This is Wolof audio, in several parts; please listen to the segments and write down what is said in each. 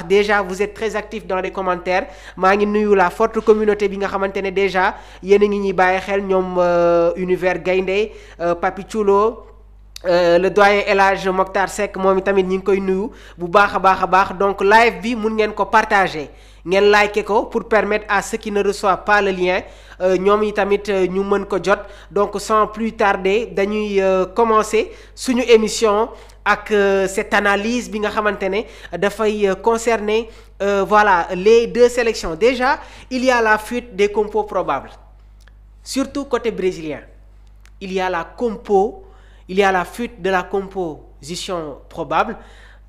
Déjà vous êtes très actifs dans les commentaires maa ngi nuyu la forte communauté bi nga xamante ne déjà yéen a ngi ñuy bàyyi xel ñoom Univers Gaynde Papi Chulo le doyen El Hadj Mokhtar Seck moom itamit ñi ngi koy nuyu bu baax a baax donc live bi mun ngeen ko partager ngeen liker ko pour permettre à ceux qui ne reçoivent pas le lien ñoom yi tamit ñu mën ko jot donc sans plus tarder dañuy commencer suñu émission ak cette analyse bi nga xamante ne dafay concerner voilà les deux sélections. Déjà il y a la fuite des compos probables surtout côté brésilien. Il y a la fuite de la composition probable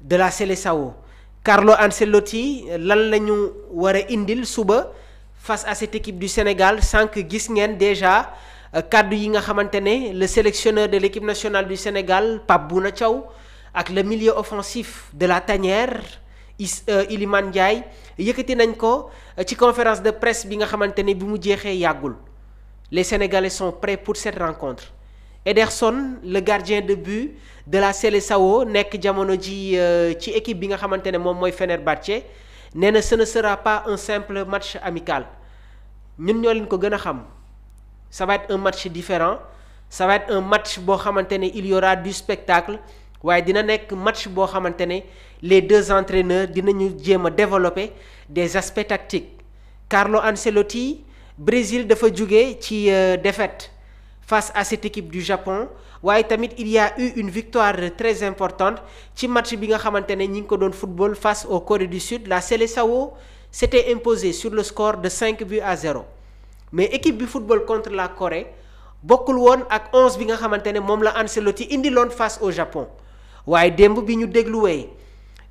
de la Seleção. Carlo Ancelotti lan la ñu war a indil suba face à cette équipe du Sénégal sànq gis ngeen déjà kaddu yi nga xamante ne le sélectionneur de l'équipe nationale du Sénégal Pape Bouna Thiaw ak le milieu offensif de la tanière Iliman Ndiaye yëkkati nañ ko ci conférence de presse bi nga xamante ne bi mu jeexee yàggul. Les Sénégalais sont prêts pour cette rencontre. Ederson le gardien de but de la Seleção nekk jamono ji ci équipe bi nga xamante ne moom mooy Fenerbahçe nee na ce ne sera pas un simple match amical ñun ñoo leen ko gën a xam ça va être un match différent ça va être un match boo xamante ne il y aura du spectacle waaye dina nekk match boo xamante ne les deux entraîneurs dinañu jéem a développer des aspects tactiques. Carlo Ancelotti Brésil dafa jóge ci défaite face à cette équipe du Japon waaye tamit il y a eu une victoire très importante ci match bi nga xamante ne ñi ngi ko doon football face au Corée du Sud. La Seleção s'était imposée sur le score de 5-0 mais équipe bi football contre la Corée bokkul woon ak 11 bi nga xamante ne moom la Ancelotti indiloon face au Japon waaye démb bi ñu dégluwee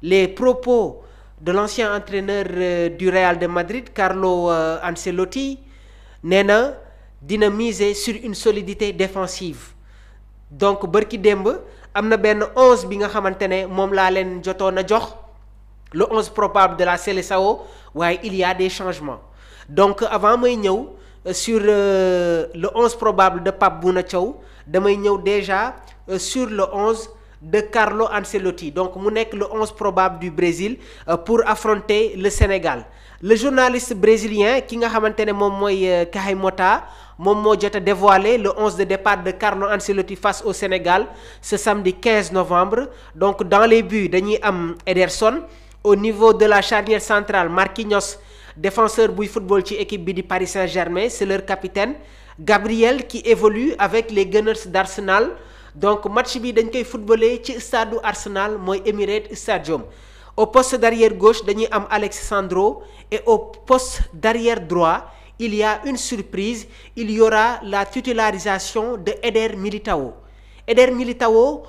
les propos de l'ancien entraîneur du Real de Madrid Carlo Ancelotti nee na dina miser sur une solidité défensive. Donc bërki démb am na benn 11 bi nga xamante ne moom laa leen jotoon a jox le 11 probable de la Seleção waaye il y a des changements. Donc avant may ñëw sur le 11 probable de Pape Bouna Thiaw damay ñëw déjà sur le 11 de Carlo Ancelotti donc mu nekk le 11 probable du Brésil pour affronter le Sénégal. Le journaliste brésilien ki nga xamante ne moom mooy Kaay Mota moom moo jot a dévoilé le 11 de départ de Carlo Ancelotti face au Sénégal ce samedi 15 novembre. Donc dans les buts dañuy am Ederson au niveau de la charnière centrale Marquinhos défenseur buy football ci équipe bi di Paris Saint-Germain c'est leur capitaine. Gabriel qui évolue avec les Gunners d'Arsenal donc match bi dañ koy footballé ci stade Arsenal mooy Emirates Stadium. Au poste d'arrière gauche dañuy am Alex Sandro et au poste d'arrière droit il y a une surprise il y aura la titularisation de Eder Militão. Eder Militão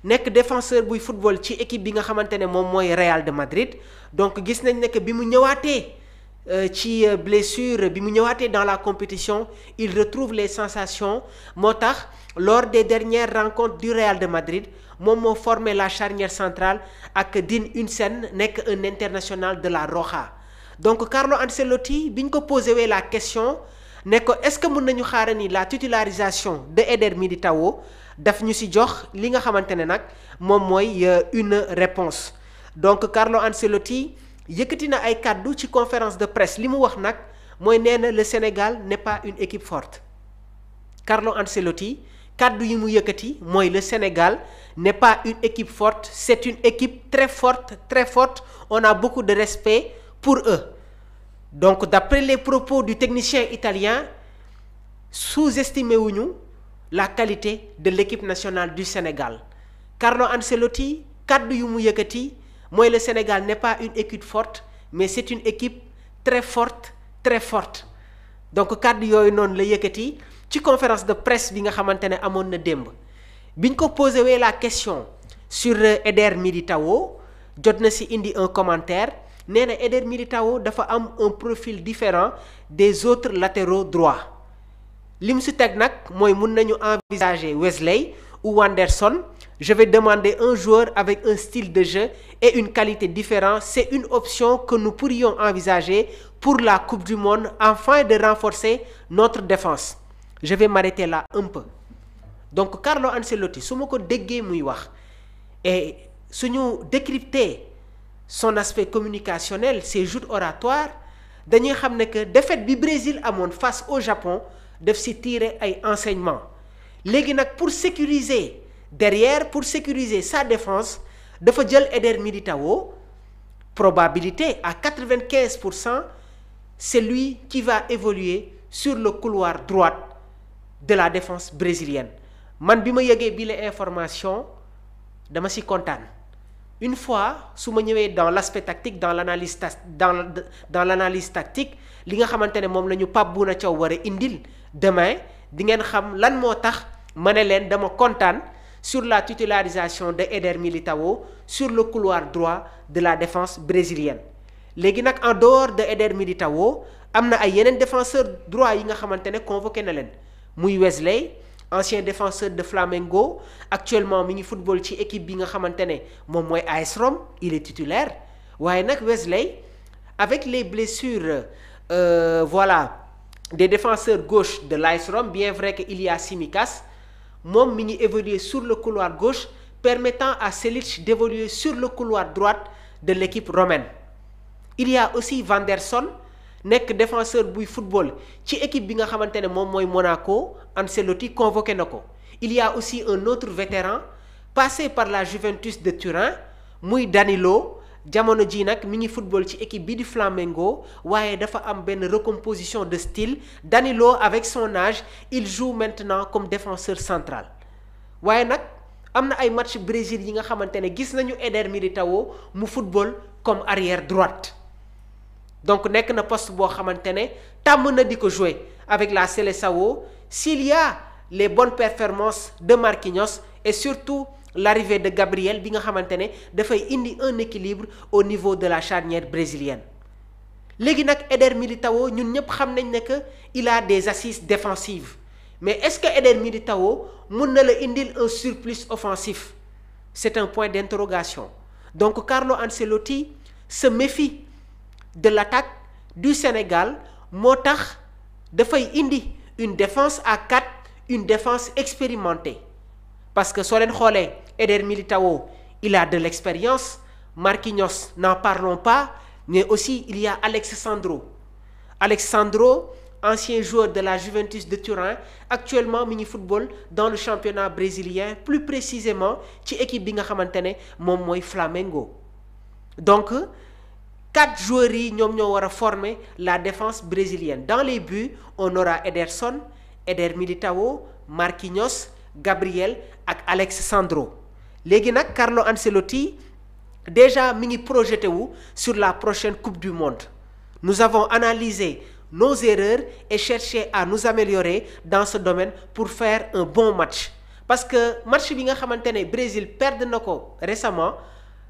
nekk défenseur buy football ci équipe bi nga xamante ne moom mooy Real de Madrid donc gis nañ ne que bi mu ñëwaatee ci blessure bi mu ñëwaatee dans la compétition il retrouve les sensations moo tax lors des dernières rencontres du Real de Madrid moom moo formé la charnière centrale ak Dean Huijsen nekk un international de la Roja. Donc Carlo Ancelotti bi ñu ko posé wee la question ne ko est-ce que mën nañu xaara ni la titularisation de Eder Militão daf ñu ci jox li nga xamante ne nag moom mooy une réponse. Donc Carlo Ancelotti yëkkati na ay kàddu ci conférence de presse li mu wax nag mooy nee na le Sénégal n'est pas une équipe forte. Carlo Ancelotti kàddu yi mu yëkkati mooy le Sénégal n'est pas une équipe forte c'est une équipe très forte on a beaucoup de respect pour eux. Donc d'après les propos du technicien italien sous-estimé wuñu la qualité de l'équipe nationale du Sénégal. Carlo Ancelotti kàddu yu mu yëkkati mooy le Sénégal n'est pas une équipe forte mais c'est une équipe très forte donc kàddu yooyu noonu la yëkkati ci conférence de presse bi nga xamante ne amoon na démb biñ ko posé wee la question sur Eder Militão jot na ci indi un commentaire nee na Eder Militão dafa am un profil différent des autres latéraux droits li mu ci teg nag mooy mun nañu envisager Wesley ou Wanderson. Je vais demander un joueur avec un style de jeu et une qualité différente. C'est une option que nous pourrions envisager pour la Coupe du Monde afin de renforcer notre défense. Je vais m'arrêter là un peu. Donc Carlo Ancelotti su ma ko déggee muy wax et suñu décrypter son aspect communicationnel, ses joutes oratoires, dañuy xam ne que défaite bi Brésil amoon face au Japon daf si tirer ay enseignements léegi nag pour sécuriser pour sécuriser sa défense dafa jël Éder Militão, probabilité à 95%, c'est lui qui va évoluer sur le couloir droit de la défense brésilienne. Man bi ma yëgee bi la information dama si kontaan. Une fois su ma ñëwee dans l'aspect tactique, dans l'analyse tactique, li nga xamante ne moom la ñu Pape Bouna Thiaw war a indil demain di ngeen xam lan moo tax ma ne leen dama kontaan sur la titularisation de Éder Militão sur le couloir droit de la défense brésilienne. Léegi nag en dehors de Éder Militão am na ay yeneen défenseur droit yi nga xamante ne convoqué na leen muy Wesley, ancien défenseur de Flamengo, actuellement mi ngi football ci équipe bi nga xamante ne moom mooy AS Rome, il est titulaire. Waaye nag Wesley avec les blessures des défenseurs gauche de l'AS Rome, bien vrai que il y a Tsimikas, moom mi ngi évoluer sur le couloir gauche, permettant à Selic d'évoluer sur le couloir droit de l'équipe romaine. Il y a aussi Vanderson, nekk défenseur buy football ci équipe bi nga xamante ne moom mooy Monaco, Ancelotti convoqué na ko. Il y a aussi un autre vétéran passé par la Juventus de Turin muy Danilo, jamono ji nag mi ngi football ci équipe bi di Flamengo, waaye dafa am benn recomposition de style. Danilo avec son âge il joue maintenant comme défenseur central. Waaye nag am na ay match Brésil yi nga xamante ne gis nañu Éder Militão mu football comme arrière droite. Donc nekk na poste boo xamante ne tàmm na di ko jouer avec la Seleção. S'il y a les bonnes performances de Marquinhos et surtout l'arrivée de Gabriel bi nga xamante ne dafay indi un équilibre au niveau de la charnière brésilienne. Léegi nag Éder Militão ñun ñëpp xam nañ ne que il a des assises défensives, mais est-ce que Éder Militão mun na la indil un surplus offensif? C'est un point d'interrogation. Donc Carlo Ancelotti se méfie de l'attaque du Sénégal, moo tax dafay indi une défense à 4, une défense expérimentée. Parce que soo leen xoolee Éder Militão il a de l'expérience, Marquinhos n'en parlons pas, mais aussi il y a Alex Sandro, ancien joueur de la Juventus de Turin, actuellement mi ngi football dans le championnat brésilien, plus précisément ci équipe bi nga xamante ne moom mooy Flamengo. Donc 4 joueurs yi ñoom ñoo war a former la défense brésilienne. Dans les buts on aura Ederson, Éder Militão, Marquinhos, Gabriel ak Alex Sandro. Léegi nag Carlo Ancelotti déjà mi ngi projeté wu sur la prochaine Coupe du Monde. Nous avons analysé nos erreurs et cherché à nous améliorer dans ce domaine pour faire un bon match. Parce que match bi nga xamante ne Brésil perd na ko récemment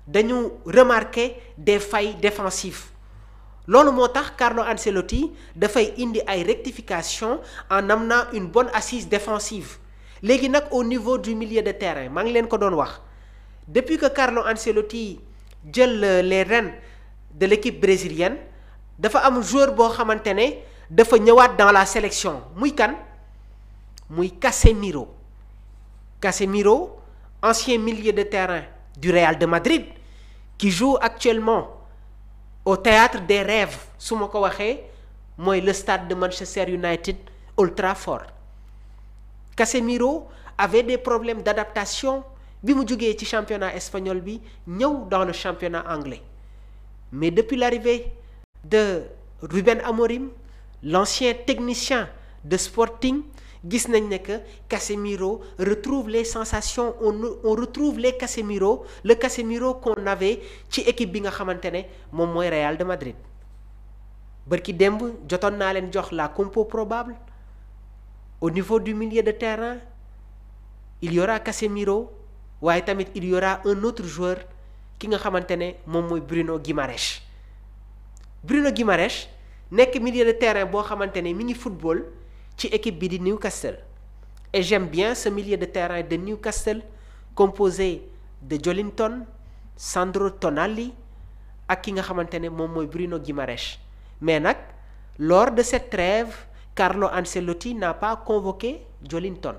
dañu remarquer des failles défensives. Loolu moo tax Carlo Ancelotti dafay indi ay rectifications en amenant une bonne assise défensive. Léegi nag au niveau du milieu de terrain maa ngi leen ko doon wax depuis que Carlo Ancelotti jël les rênes de l'équipe brésilienne dafa am joueur boo xamante ne dafa ñëwaat dans la sélection muy kan muy Casemiro, ancien milieu de terrain du Real de Madrid qui joue actuellement au théâtre des rêves, su ma ko waxee mooy le stade de Manchester United, Old Trafford. Casemiro avait des problèmes d'adaptation bi mu jógee ci championnat espagnol bi ñëw dans le championnat anglais. Mais depuis l'arrivée de Ruben Amorim, l'ancien technicien de Sporting, gis nañ ne que Casemiro retrouve les sensations, on retrouve le Casemiro qu'on avait ci équipe bi nga xamante ne moom mooy Real de Madrid. Bërki démb jotoon naa leen jox la compo probable. Au niveau du milieu de terrain il y aura Casemiro, waaye tamit il y aura un autre joueur ki nga xamante ne moom mooy Bruno Guimaraes nekk milieu de terrain boo xamante ne mi ngi football ci équipe bi di Newcastle. Et j'aime bien ce milieu de terrain de Newcastle composé de Joelinton, Sandro Tonali ak ki nga xamante ne moom mooy Bruno Guimaraes. Mais nag lors de cette trêve Carlo Ancelotti n'a pas convoqué Joelinton.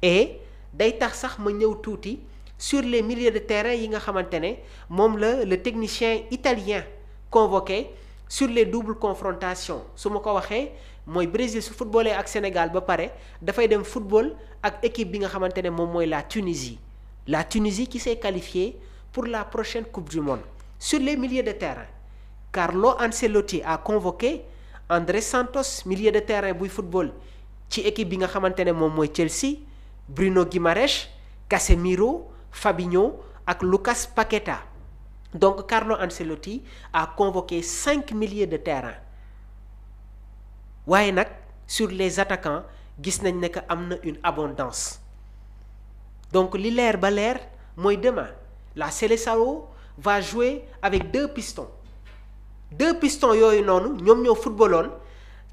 Et day tax sax ma ñëw tuuti sur les milieux de terrain yi nga xamante ne moom la le technicien italien convoqué sur les doubles confrontations su ma ko waxee mooy Brésil su footballee ak Sénégal ba pare dafay dem football ak équipe bi nga xamante ne moom mooy la Tunisie qui s'est qualifiée pour la prochaine Coupe du Monde. Sur les milieux de terrain Carlo Ancelotti a convoqué André Santos milieu de terrain buy football ci équipe bi nga xamante ne moom mooy Chelsea, Bruno Guimaraes, Casemiro, Fabinho ak Lucas Paqueta. Donc Carlo Ancelotti a convoqué 5 milieux de terrain waaye nag sur les attaquants gis nañ ne que am na une abondance. Donc li leer ba leer mooy demain la Seleção va jouer avec 2 pistons yooyu noonu ñoom ñoo footballoon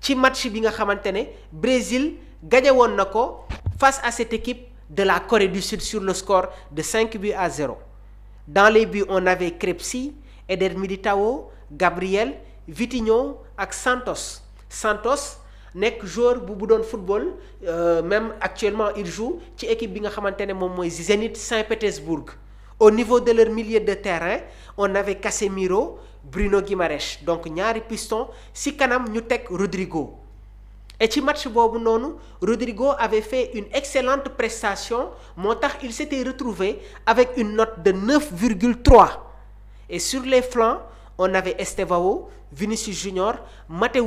ci match bi nga xamante ne Brésil gagné woon na ko face à cette équipe de la Corée du Sud sur le score de 5-0. Dans les buts on avait Krepsi, Eder Militão, Gabriel, Vitinho ak Santos nekk joueur bu doon football même actuellement il joue ci équipe bi nga xamante ne moom mooy Zénith Saint-Pétersbourg. Au niveau de leur milieu de terrain on avait Casemiro, Bruno Guimaraes donc ñaari piston si kanam ñu teg Rodrigo. Et ci match boobu noonu Rodrigo avait fait une excellente prestation moo tax il s'était retrouvé avec une note de 9,3 et sur les flancs on avait Estevão, Vinicius Junior, Matheus